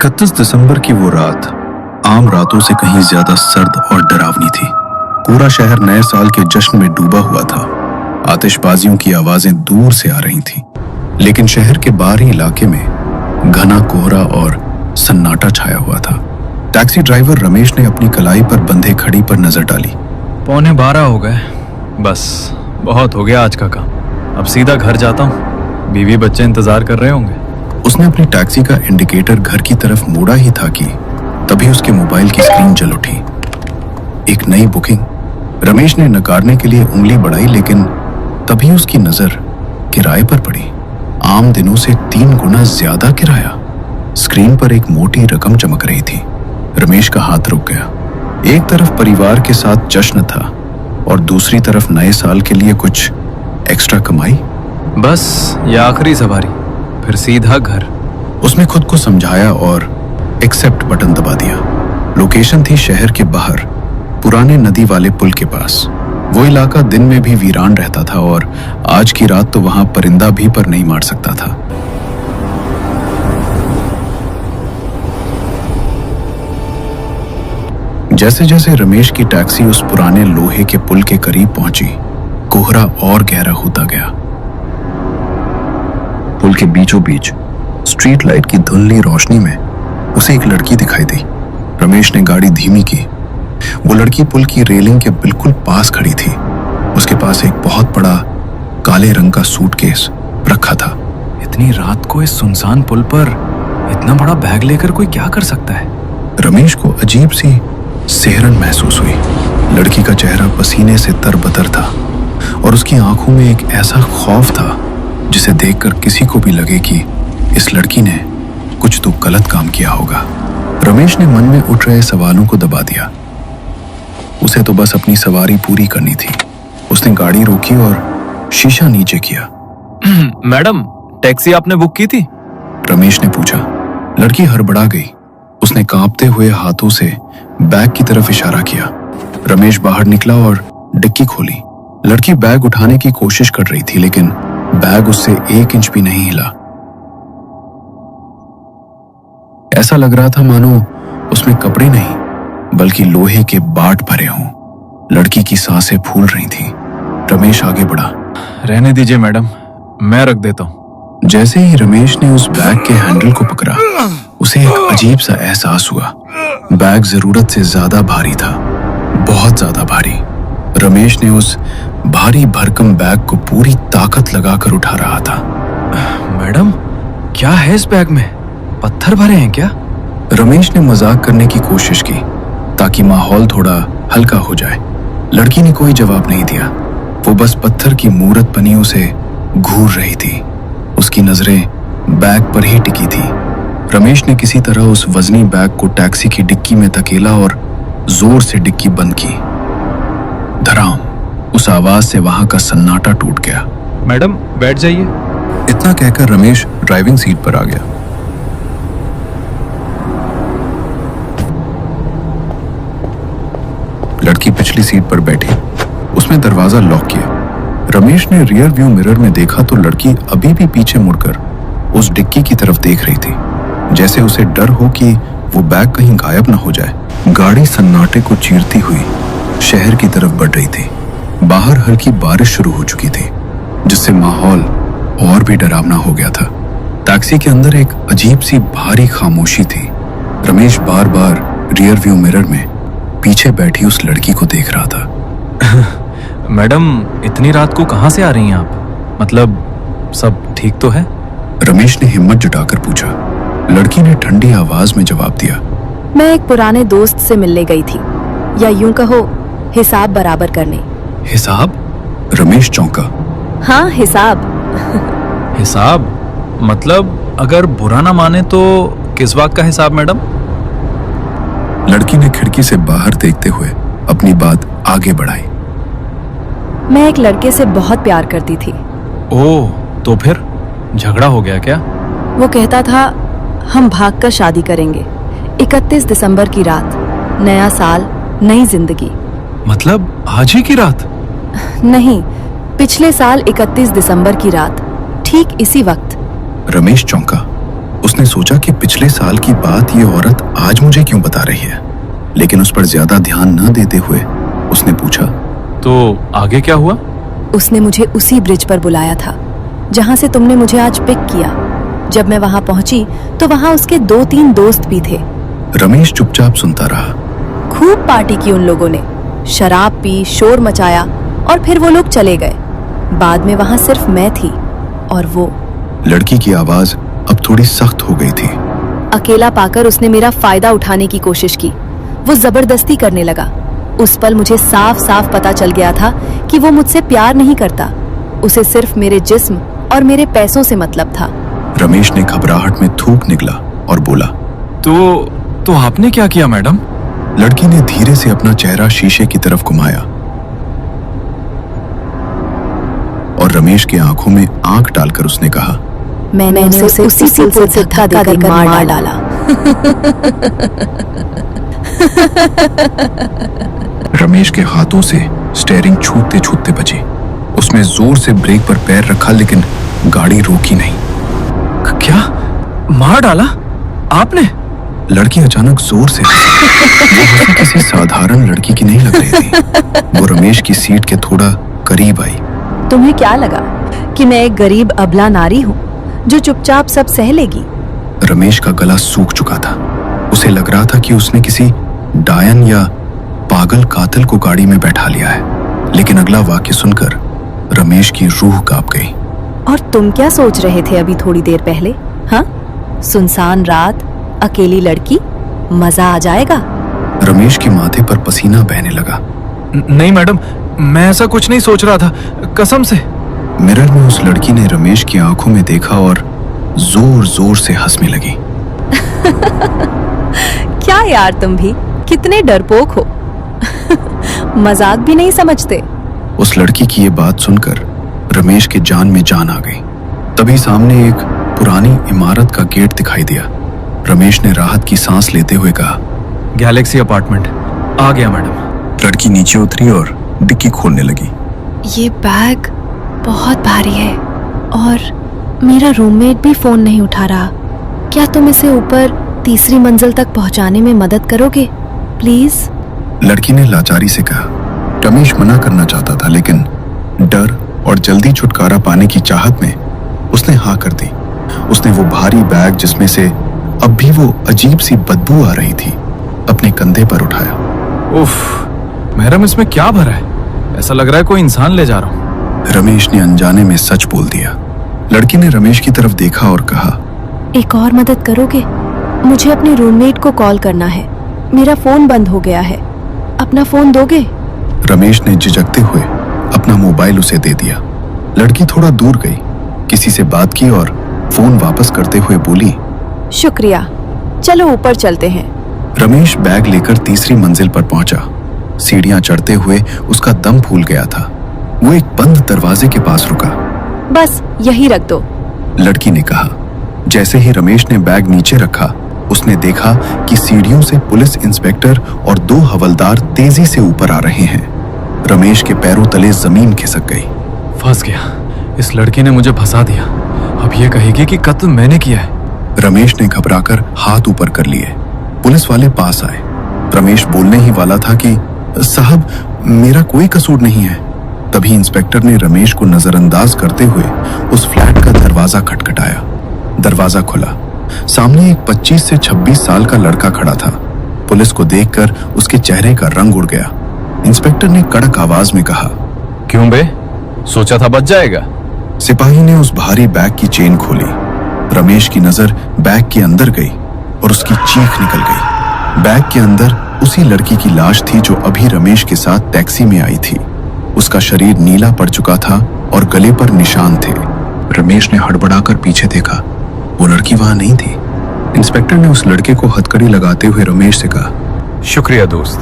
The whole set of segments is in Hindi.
31 दिसंबर की वो रात आम रातों से कहीं ज्यादा सर्द और डरावनी थी। पूरा शहर नए साल के जश्न में डूबा हुआ था। आतिशबाजियों की आवाजें दूर से आ रही थीं, लेकिन शहर के बाहरी इलाके में घना कोहरा और सन्नाटा छाया हुआ था। टैक्सी ड्राइवर रमेश ने अपनी कलाई पर बंधे घड़ी पर नजर डाली। 11:15 हो गए। बस बहुत हो गया आज का काम। अब सीधा घर जाता हूँ। बीवी बच्चे इंतजार कर रहे होंगे। उसने अपनी टैक्सी का इंडिकेटर घर की तरफ मोड़ा ही था कि तभी उसके मोबाइल की स्क्रीन जल उठी। एक नई बुकिंग। रमेश ने नकारने के लिए उंगली बढ़ाई, लेकिन तभी उसकी नजर किराए पर पड़ी। आम दिनों से 3 गुना ज्यादा किराया। स्क्रीन पर एक मोटी रकम चमक रही थी। रमेश का हाथ रुक गया। एक तरफ परिवार के साथ जश्न था और दूसरी तरफ नए साल के लिए कुछ एक्स्ट्रा कमाई। बस ये आखिरी सवारी, फिर सीधा घर। उसने खुद को समझाया और एक्सेप्ट बटन दबा दिया। लोकेशन थी शहर के बाहर, पुराने नदी वाले पुल के पास। वो इलाका दिन में भी वीरान रहता था और आज की रात तो वहां परिंदा भी पर नहीं मार सकता था। जैसे जैसे रमेश की टैक्सी उस पुराने लोहे के पुल के करीब पहुंची, कोहरा और गहरा होता गया। पुल के बीचों बीच स्ट्रीट लाइट की धुंधली रोशनी में उसे एक लड़की दिखाई दी। रमेश ने गाड़ी धीमी की। वो लड़की पुल की रेलिंग के बिल्कुल पास खड़ी थी। उसके पास एक बहुत बड़ा काले रंग का सूटकेस रखा था। इतनी रात को इस सुनसान पुल पर इतना बड़ा बैग लेकर कोई क्या कर सकता है? रमेश को अजीब सी सिहरन महसूस हुई। लड़की का चेहरा पसीने से तरबतर था और उसकी आंखों में एक ऐसा खौफ था जिसे देखकर किसी को भी लगे कि इस लड़की ने कुछ तो गलत काम किया होगा। रमेश ने मन में उठ रहे सवालों को दबा दिया। उसे तो बस अपनी सवारी पूरी करनी थी। उसने गाड़ी रोकी और शीशा नीचे किया। मैडम, टैक्सी आपने बुक की थी? रमेश ने पूछा। लड़की हड़बड़ा गई। उसने कांपते हुए हाथों से बैग की तरफ इशारा किया। रमेश बाहर निकला और डिक्की खोली। लड़की बैग उठाने की कोशिश कर रही थी, लेकिन बैग उससे 1 इंच भी नहीं हिला। ऐसा लग रहा था मानो उसमें कपड़े नहीं बल्कि लोहे के बाट भरे हों। लड़की की सांसें फूल रही थीं। रमेश आगे बढ़ा। रहने दीजिए मैडम, मैं रख देता हूँ। जैसे ही रमेश ने उस बैग के हैंडल को पकड़ा, उसे एक अजीब सा एहसास हुआ। बैग जरूरत से ज्यादा भारी था, बहुत ज्यादा भारी। रमेश ने उस भारी भरकम बैग को पूरी ताकत लगाकर उठा रहा था। मैडम, क्या है इस बैग में? पत्थर भरे हैं क्या? रमेश ने मजाक करने की कोशिश की ताकि माहौल थोड़ा हल्का हो जाए। लड़की ने कोई जवाब नहीं दिया। वो बस पत्थर की मूरत बनी उसे घूर रही थी। उसकी नजरें बैग पर ही टिकी थी। रमेश ने किसी तरह उस वजनी बैग को टैक्सी की डिक्की में धकेला और जोर से डिक्की बंद की। धड़ाम, उस आवाज से वहां का सन्नाटा टूट गया। मैडम, बैठ जाइए। इतना कहकर रमेश ड्राइविंग सीट पर आ गया। लड़की पिछली सीट पर बैठी। उसने दरवाजा लॉक किया। रमेश ने रियर व्यू मिरर में देखा तो लड़की अभी भी पीछे मुड़कर उस डिक्की की तरफ देख रही थी, जैसे उसे डर हो कि वो बैग कहीं गायब न हो जाए। गाड़ी सन्नाटे को चीरती हुई शहर की तरफ बढ़ रही थी। बाहर हल्की बारिश शुरू हो चुकी थी, जिससे माहौल और भी डरावना हो गया था। टैक्सी के अंदर एक अजीब सी भारी खामोशी थी। रमेश बार बार रियर व्यू मिरर में पीछे बैठी उस लड़की को देख रहा था। मैडम, इतनी रात को कहाँ से आ रही हैं आप? मतलब सब ठीक तो है? रमेश ने हिम्मत जुटाकर पूछा। लड़की ने ठंडी आवाज में जवाब दिया। मैं एक पुराने दोस्त से मिलने गई थी, या यूं कहो हिसाब बराबर करने। हिसाब? रमेश चौंका। हाँ, हिसाब। हिसाब? मतलब अगर बुरा ना माने तो किस बात का हिसाब मैडम? लड़की ने खिड़की से बाहर देखते हुए अपनी बात आगे बढ़ाई। मैं एक लड़के से बहुत प्यार करती थी। ओह, तो फिर झगड़ा हो गया क्या? वो कहता था हम भागकर शादी करेंगे। 31 दिसंबर की रात, नया साल, नई जिंदगी। मतलब आज ही की रात? नहीं, पिछले साल 31 दिसंबर की रात, ठीक इसी वक्त। रमेश चौंका। उसने सोचा कि पिछले साल की बात ये औरत आज मुझे क्यों बता रही है, लेकिन उस पर ज्यादा ध्यान न देते हुए उसने पूछा, तो आगे क्या हुआ? उसने मुझे उसी ब्रिज पर बुलाया था जहां से तुमने मुझे आज पिक किया। जब मैं वहां पहुंची तो वहां उसके 2-3 दोस्त भी थे। रमेश चुपचाप सुनता रहा। खूब पार्टी की उन लोगों ने, शराब पी, शोर मचाया और फिर वो लोग चले गए। बाद में वहां सिर्फ मैं थी और वो। लड़की की आवाज अब थोड़ी सख्त हो गई थी। अकेला पाकर उसने मेरा फायदा उठाने की कोशिश की। वो जबरदस्ती करने लगा। उस पल मुझे साफ साफ पता चल गया था कि वो मुझसे प्यार नहीं करता। उसे सिर्फ मेरे जिस्म और मेरे पैसों से मतलब था। रमेश ने घबराहट में थूक निकला और बोला, तो आपने क्या किया मैडम? लड़की ने धीरे से अपना चेहरा शीशे की तरफ घुमाया और रमेश की आंखों में आंख डालकर उसने कहा, मैंने उसे उसी पुल से धक्का देकर मार डाला। रमेश के हाथों से स्टीयरिंग छूटते छूटते बची। उसने जोर से ब्रेक पर पैर रखा लेकिन गाड़ी रोकी नहीं। क्या? मार डाला आपने? लड़की अचानक जोर से हंसी। वो हंसी किसी साधारण लड़की की नहीं लग रही थी। वो रमेश की सीट के थोड़ा करीब आई। तुम्हें क्या लगा कि मैं एक गरीब अबला नारी हूँ जो चुपचाप सब सह लेगी? रमेश का गला सूख चुका था। उसे लग रहा था कि उसने किसी डायन या पागल कातिल को गाड़ी में बैठा लिया है। लेकिन अगला वाक्य सुनकर रमेश की रूह कांप गई। और तुम क्या सोच रहे थे अभी थोड़ी देर पहले? हाँ, सुनसान रात, अकेली लड़की, मजा आ जाएगा। रमेश के माथे पर पसीना बहने लगा। नहीं मैडम, मैं ऐसा कुछ नहीं सोच रहा था, कसम से। मिरर में उस लड़की ने रमेश की आंखों में देखा और जोर जोर से हंसने लगी। क्या यार, तुम भी कितने डरपोक हो। मजाक भी नहीं समझते। उस लड़की की ये बात सुनकर रमेश के जान में जान आ गई। तभी सामने एक पुरानी इमारत का गेट दिखाई दिया। रमेश ने राहत की सांस लेते हुए कहा, गैलेक्सी अपार्टमेंट आ गया मैडम। लड़की नीचे उतरी और डिक्की खोलने लगी। ये बैग बहुत भारी है और मेरा रूममेट भी फोन नहीं उठा रहा। क्या तुम इसे ऊपर 3री मंजिल तक पहुंचाने में मदद करोगे प्लीज? लड़की ने लाचारी से कहा। रमेश मना करना चाहता था लेकिन डर और जल्दी छुटकारा पाने की चाहत में उसने हाँ कर दी। उसने वो भारी बैग जिसमें से अब भी वो अजीब सी बदबू आ रही थी अपने कंधे पर उठाया। उफ, मैडम इसमें क्या भरा है? ऐसा लग रहा है कोई इंसान ले जा रहा हूँ। रमेश ने अनजाने में सच बोल दिया। लड़की ने रमेश की तरफ देखा और कहा, एक और मदद करोगे? मुझे अपने रूममेट को कॉल करना है। मेरा फोन बंद हो गया है। अपना फोन दोगे? रमेश ने झिझकते हुए अपना मोबाइल उसे दे दिया। लड़की थोड़ा दूर गई, किसी से बात की और फोन वापस करते हुए बोली, शुक्रिया, चलो ऊपर चलते हैं। रमेश बैग लेकर 3री मंजिल पर पहुंचा। सीढ़ियां चढ़ते हुए उसका दम फूल गया था। वो एक बंद दरवाजे के पास रुका। बस यही रख दो, लड़की ने कहा। जैसे ही रमेश ने बैग नीचे रखा, उसने देखा कि सीढ़ियों से पुलिस इंस्पेक्टर और 2 हवलदार तेजी से ऊपर आ रहे हैं। रमेश के पैरों तले जमीन खिसक गई। फंस गया, इस लड़की ने मुझे फंसा दिया। अब ये कहेगी कि कत्ल मैंने किया है। रमेश ने घबराकर हाथ ऊपर कर लिए। पुलिस वाले पास आए। रमेश बोलने ही वाला था कि साहब, मेरा कोई कसूर नहीं है। तभी इंस्पेक्टर ने रमेश को नजरअंदाज करते हुए उस फ्लैट का दरवाजा खटखटाया। दरवाजा खुला। सामने एक 25 से 26 साल का लड़का खड़ा था। पुलिस को देखकर उसके चेहरे का रंग उड़ गया। इंस्पेक्टर ने कड़क आवाज में कहा, क्यों बे, सोचा था बच जाएगा? सिपाही ने उस भारी बैग की चेन खोली। रमेश की नजर बैग के अंदर गई और उसकी चीख निकल गई। बैग के अंदर उसी लड़की की लाश थी जो अभी रमेश के साथ टैक्सी में आई थी। उसका शरीर नीला पड़ चुका था और गले पर निशान थे। रमेश ने हड़बड़ाकर पीछे देखा। वो लड़की वहां नहीं थी। इंस्पेक्टर ने उस लड़के को हथकड़ी लगाते हुए रमेश से कहा, शुक्रिया दोस्त,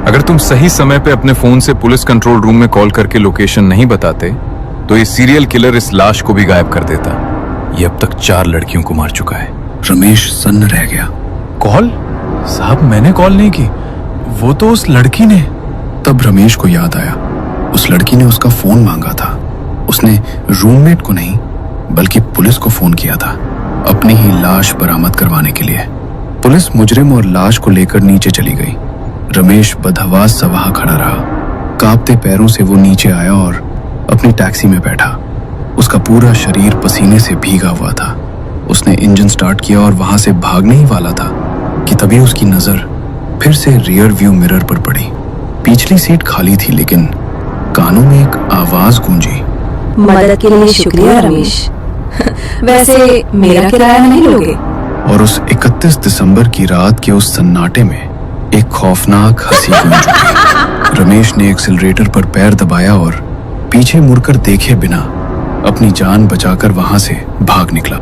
अगर तुम सही समय पे अपने फोन से पुलिस कंट्रोल रूम में कॉल करके लोकेशन नहीं बताते तो ये सीरियल किलर इस लाश को भी गायब कर देता। ये अब तक 4 लड़कियों को मार चुका है। रमेश सन्न रह गया। कॉल? साहब, मैंने कॉल नहीं की, वो तो उस लड़की ने। तब रमेश को याद आया, उस लड़की ने उसका फोन मांगा था। उसने रूममेट को नहीं बल्कि पुलिस को फोन किया था। अपनी ही लाश बरामद करवाने के लिए। पुलिस मुजरिम और लाश को लेकर नीचे चली गई। रमेश बदहवास सा वहां खड़ा रहा। कांपते पैरों से वो नीचे आया और अपनी टैक्सी में बैठा। उसका पूरा शरीर पसीने से भीगा हुआ था। उसने इंजन स्टार्ट किया और वहां से भागने ही वाला था कि तभी उसकी नजर फिर से रियर व्यू मिरर पर पड़ी। पिछली सीट खाली थी, लेकिन कानों में एक आवाज गूंजी। मदद के लिए शुक्रिया रमेश। वैसे मेरा किराया नहीं लोगे? और उस 31 दिसंबर की रात के उस सन्नाटे में एक खौफनाक हंसी गूंज उठी। रमेश ने एक्सीलरेटर पर पैर दबाया और पीछे मुड़कर देखे बिना अपनी जान बचाकर वहां से भाग निकला।